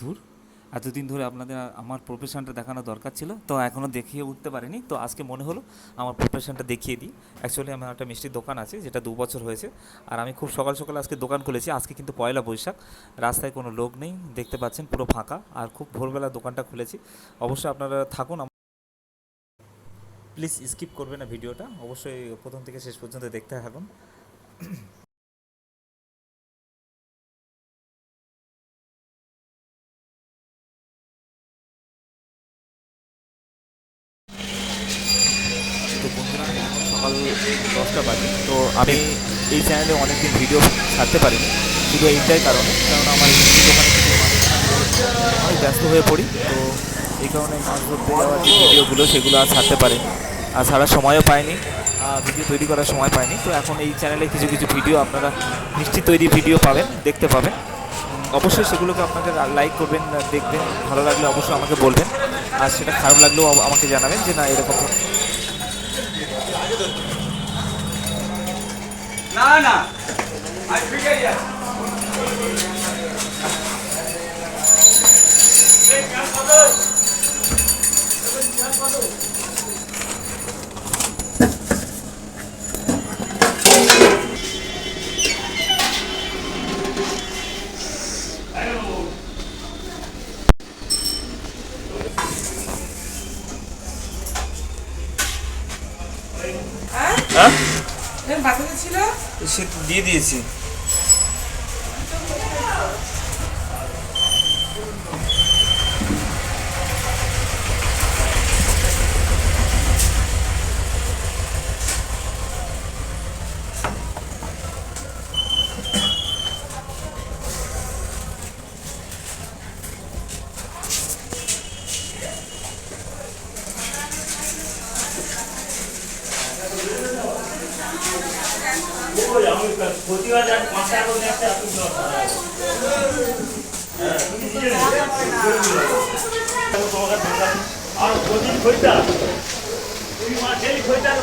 ধুর, এতদিন ধরে আপনাদের আমার প্রফেশনটা দেখানো দরকার ছিল, তো এখনও দেখিয়ে উঠতে পারিনি। তো আজকে মনে হলো আমার প্রফেশনটা দেখিয়ে দিই। অ্যাকচুয়ালি আমার একটা মিষ্টির দোকান আছে, যেটা 2 বছর হয়েছে। আর আমি খুব সকাল সকাল আজকে দোকান খুলেছি। আজকে কিন্তু পয়লা বৈশাখ, রাস্তায় কোনো লোক নেই, দেখতে পাচ্ছেন পুরো ফাঁকা। আর খুব ভোরবেলা দোকানটা খুলেছি। অবশ্যই আপনারা থাকুন, প্লিজ স্কিপ করবেন না ভিডিওটা, অবশ্যই প্রথম থেকে শেষ পর্যন্ত দেখতে থাকুন। তো বন্ধুরা, এখন সকাল 10টা বাজে। তো আমি এই চ্যানেলে অনেকদিন ভিডিও ছাড়তে পারিনি, শুধু এইটাই কারণে, কারণ আমার মিষ্টির দোকানে কিছু আমি ব্যস্ত হয়ে পড়ি। তো এই কারণে মাছ ধরতে যাওয়ার যে ভিডিওগুলো, সেগুলো আর ছাড়তে পারিনি, আর ছাড়ার সময়ও পাইনি, ভিডিও তৈরি করার সময় পাইনি। তো এখন এই চ্যানেলে কিছু কিছু ভিডিও আপনারা মিষ্টি তৈরি ভিডিও পাবেন, দেখতে পাবেন। অবশ্যই সেগুলোকে আপনাকে লাইক করবেন, দেখবেন। ভালো লাগলে অবশ্যই আমাকে বলবেন, আর সেটা খারাপ লাগলেও আমাকে জানাবেন যে না, এরকম না না আজ ফিরে যা এই কাজ করো কাজ করো হ্যাঁ বাচ্চাদের ছিল সে দিয়ে দিয়েছি। প্রতিবার 5 টাকা করে একটা আর প্রতিদিন খরিদ্দার তুমি মাছ ডেলি খরিদ্দার